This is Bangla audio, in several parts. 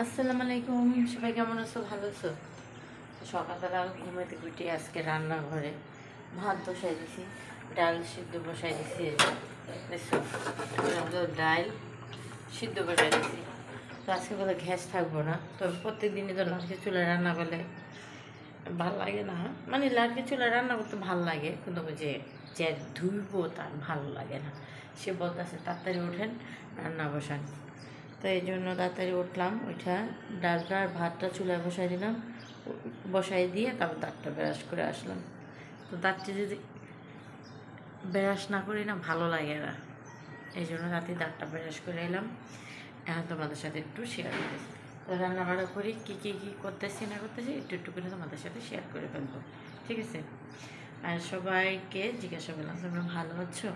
আসসালামু আলাইকুম, সবাই কেমন আছো? ভালো আছো? সকালবেলা ঘুমাতে গুটিয়ে আজকে রান্নাঘরে ভাত বসাই দিছি, ডাল সিদ্ধ বসাই দিছি। দেখছো, ডাল সিদ্ধ বসাই দিছি। তো আজকে বলে গ্যাস থাকবো না, তবে প্রত্যেক দিনই তো লাড়কি চুলায় রান্না করলে ভাল লাগে না। মানে লাড়কি চুলায় রান্না করতে ভাল লাগে, কিন্তু যে যে ধুইবো তার ভালো লাগে না। সে বলতেছে তাড়াতাড়ি ওঠেন, রান্না বসান। তো এই জন্য তাড়াতাড়ি উঠলাম, ওইটা ডালটা আর ভাতটা চুলায় বসাই দিলাম, বসাই দিয়ে তারপর দাঁতটা ব্রাশ করে আসলাম। তো দাঁতটি যদি ব্রাশ না করি না ভালো লাগে না, এই জন্য রাতে দাঁতটা ব্রাশ করে এলাম। এখন তোমাদের সাথে একটু শেয়ার করতেছি, তো রান্নাবাড়া করি কী কী কী করতেছি না করতেছি একটু একটু করে তোমাদের সাথে শেয়ার করে ফেলবো, ঠিক আছে? আর সবাইকে জিজ্ঞাসা করলাম তোমরা ভালো আছো?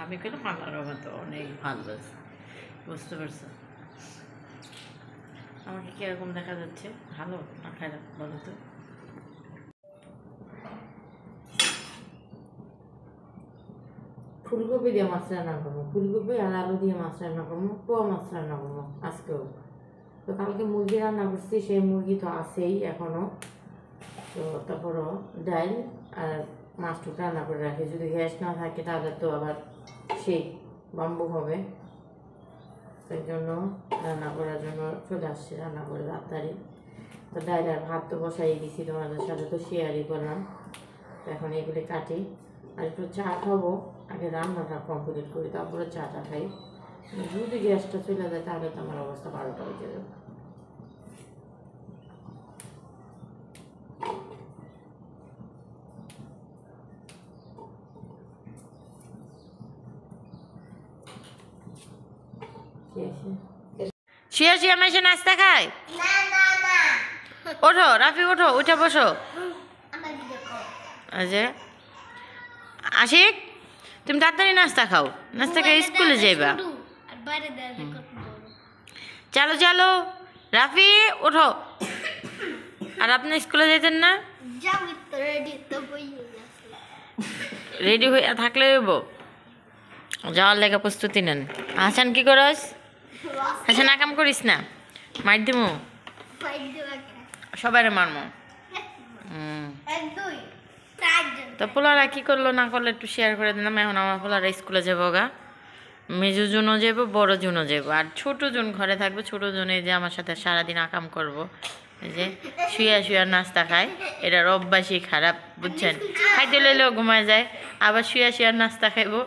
আমি করলাম আল্লাহর মতো অনেক ভালো আছে। বুঝতে পারছো আমাকে কীরকম দেখা যাচ্ছে? ভালো না খারাপ বলো তো? ফুলকপি দিয়ে মাছ রান্না করবো, ফুলকপি আর আলু দিয়ে মাছ রান্না করবো, পোয়া মাছ রান্না করবো আজকেও। তো কালকে মুরগি রান্না করছি, সেই মুরগি তো আছেই এখনও। তো তারপরও ডাল আর মাছটুকু রান্না করে রাখি, যদি গ্যাস না থাকে তাহলে তো আবার সেই বাম্বু হবে। সেই জন্য রান্না করার জন্য চলে আসছি রান্না করে তাড়াতাড়ি। তো ডাল আর ভাত তো বসাই দিছি, তোমাদের সাথে তো শেয়ারই করলাম। তো এখন এগুলি কাটি আর একটু চা খাবো, আগে রান্নাটা কমপ্লিট করি তারপরে চাটা খাই। যদি গ্যাসটা চলে যায় তাহলে তো আমার অবস্থা 12টা বেজে যাবে। শিয়া শিয়া মেশে নাস্তা খায়? ওঠো রাফি, ওঠো, উঠে বসো। যে আশিক, তুমি তাড়াতাড়ি নাস্তা খাও, নাস্তা খেয়ে স্কুলে যাইবা। চলো চলো রাফি, ওঠো। আর আপনি স্কুলে যেতেন না? রেডি হয়ে থাকলে যাওয়ার লেগে প্রস্তুতি নেন। হাসান কি করস? হাসান আকাম করিস না, মার দিমু, সবাই মারমো। তো পোলারা কি করলো না করলো একটু শেয়ার করে দিলাম। এখন আমার পোলারা স্কুলে যাবো গা, মেজু জুনও যাবো, বড় জুনও যাবো, আর ছোটো জুন ঘরে থাকবে। ছোটো জুনে যে আমার সাথে সারাদিন আকাম করবো, যে শুয়া শুয়া নাস্তা খায়, এটার অভ্যাসই খারাপ, বুঝছেন? খাইতে লইলেও ঘুমায় যায়, আবার শুয়া শুয়া নাস্তা খাইবো।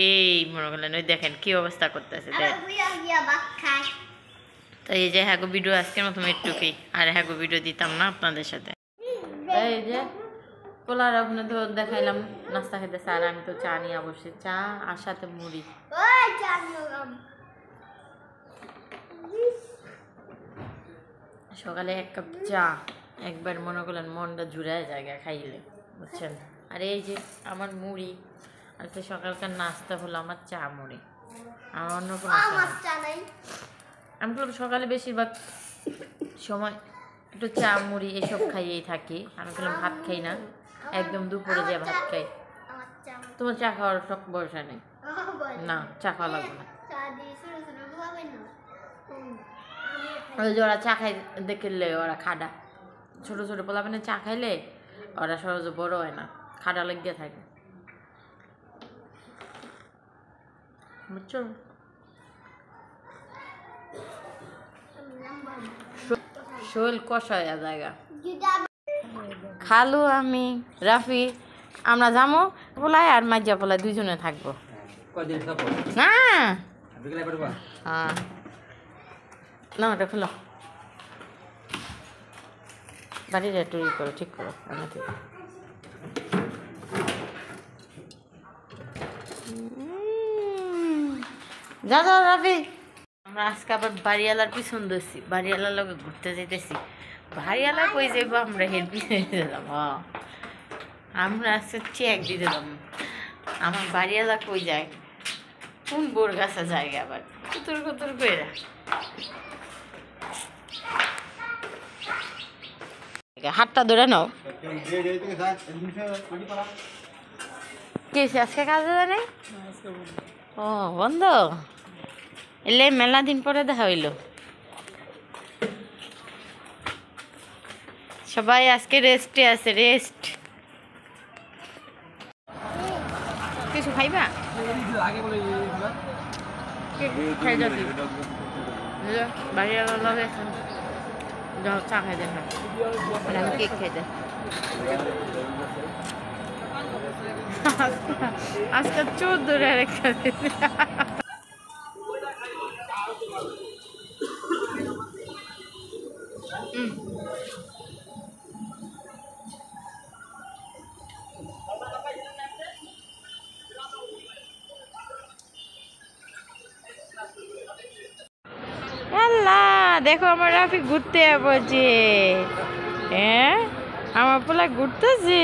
এই মনে করলেন, ওই দেখেন কি অবস্থা করতেছে। তো এই যে হ্যাগো ভিডিও আজকের মতো একটুকুই, আর হ্যাগো ভিডিও দিতাম না আপনাদের সাথে। এই যে পোলার ওখানে তো দেখাইলাম নাস্তা খেতেছে, আর আমি তো চা নিয়ে বসে, চা আর সাথে মুড়ি। সকালে 1 কাপ চা একবার মনে করলেন মনটা জুড়ায় জায়গা খাইলে, বুঝছেন? আর এই যে আমার মুড়ি, আজকে সকালকার নাস্তা হলো আমার চা মুড়ি, আমার অন্য কোনো নাই। আমি বললাম সকালে বেশিরভাগ সময় একটু চা মুড়ি এসব খাইয়েই থাকি। আমি বললাম ভাত খাই না, একদম দুপুরে যে ভাত খাই। তোমার চা খাওয়ার শখ বয়সা নেই না, চা খাওয়া লাগবে না। ওই যে ওরা চা খাই দেখলে ওরা খাডা, ছোটো ছোটো পোলাপানে চা খাইলে ওরা সহজে বড় হয় না, খাডা লেগে থাকে, বুঝছো? শরীর কষায় জায়গা। খালু, আমি, রাফি আমরা যাবো পোলায়, আর মাইজা পোলায় দুইজনে থাকবো না। হ্যাঁ না, ওটা খোলো, বাড়িটা একটু ই করো, ঠিক করো। যা যা রাফি, আমরা আজকে আবার বাড়িওয়ালার পিছন ধরছি, বাড়িওয়ালার লোক ঘুরতে যেতেছি। বাড়িওয়ালা কই যাইব, আমরা হেড পিছনে যেতাম। আমরা আজকে চেক দিতে দাম। আমার বাড়িওয়ালা কই যায়, কোন বোর গাছা জায়গা, আবার কুতুর কুতুর করে হাতটা ধরে নাও। কি আজকে কাজে যায় নাই? ও বন্ধ, এলে মেলা দিন পরে দেখা হইল। সবাই আজকে রেস্টে আছে, রেস্ট। কিছু খাইবা? খাই যাবি বাড়ি চা খাই দেন, আমি কেক খাই দেন। আজকে 14 একটা দেখো আমার রাফি ঘুরতে যাবছে। হ্যাঁ আমার পোলা ঘুরতেছে,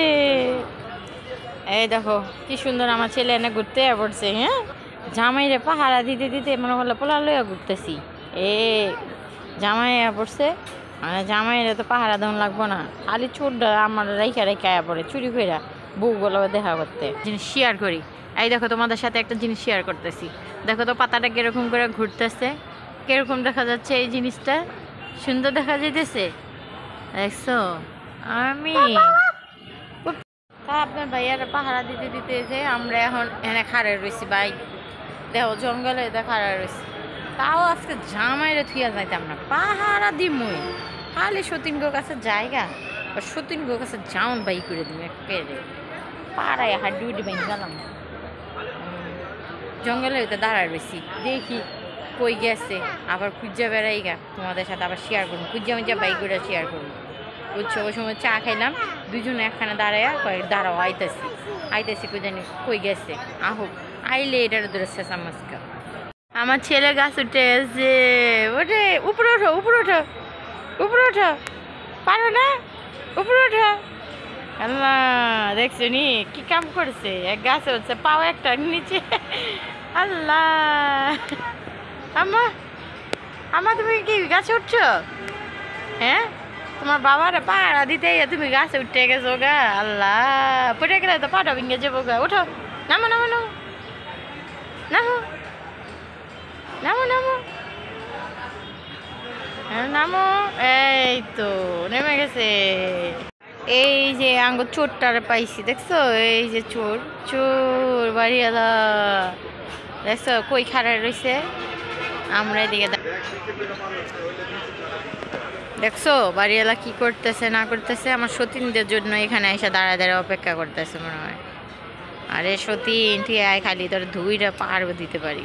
এই দেখো কি সুন্দর আমার ছেলে এনে ঘুরতে পড়ছে। হ্যাঁ জামাইরে পাহারা দিতে দিতে মনে হলো পোলা লইয়া ঘুরতেছি। জামাই পড়ছে, মানে জামাইরে তো পাহারা দেওয়া লাগবো না, খালি চোরটা আমার রাইখা রেখা পড়ে চুরি কইরা বউগুলো দেখা করতে। জিনিস শেয়ার করি, এই দেখো তোমাদের সাথে একটা জিনিস শেয়ার করতেছি। দেখো তো পাতাটা কিরকম করে ঘুরতেছে, কিরকম দেখা যাচ্ছে এই জিনিসটা, সুন্দর দেখা যাইতেছে, দেখছো? আমি আপনার ভাইয়ারা পাহারা দিতে দিতে যে আমরা এখন এনে খাড়া রয়েছি, বাইক দেখো জঙ্গলে এটা খাড়া রয়েছি। তাও আজকে জামাইরে থুইয়া যাইতাম না, পাহারা দিমই খালি সতীন গো কাছে জায়গা, সতীন গো কাছে যাওন বাই করে দিবি একেবারে পাড়ায় হাড্ডি উড্ডি বাইন গেলাম। জঙ্গলে ওইটা দাঁড়ায় রয়েছি, দেখি কই গেছে, আবার খুঁজা বেড়াই গা তোমাদের সাথে আবার শেয়ার করবো, খুঁজা মুজা বাইক করে শেয়ার করবো, বুঝছো? ওই সময় চা খাইলাম, দুজনে একখানে দাঁড়াইয়া দাঁড়াও আইতেছি কই জানি কই গেছে, আহো আইলে এটার ধরে শেষা মাছকা। আমার ছেলে গাছ উঠে এসে ওঠে, উপরে ওঠো উপরে ওঠো উপরে ওঠো, পারো না উপরে ওঠো। আল্লাহ দেখছো নি কি কাম করছে, এক গাছে হচ্ছে পাও একটা নিচে। আল্লাহ আমা তুমি কি গাছে উঠছো? হ্যাঁ তোমার বাবার পাহারা দিতে তুমি গাছে উঠে গেছো গা। আল্লাহ পড়ে গেলে তো পাটা ভেঙে যাবো গা, ওঠো নামো নামো নামো নামো নামো নামো নামো, এই তো নেমে গেছে। এই যে আঙ্গুর চোরটারে পাইছি, দেখছো? এই যে চোর চোর বাড়িওয়ালা, দেখছো কই খাড়া রয়েছে, আমরা এদিকে দেখছো বাড়িওয়ালা কি করতেছে না করতেছে। আমার সতীনদের জন্য এখানে এসে দাঁড়ায় দাঁড়ায় অপেক্ষা করতেছে মনে হয়। আরে সতীন ঠিক আয়, খালি তোর ধুইটা পার দিতে পারি।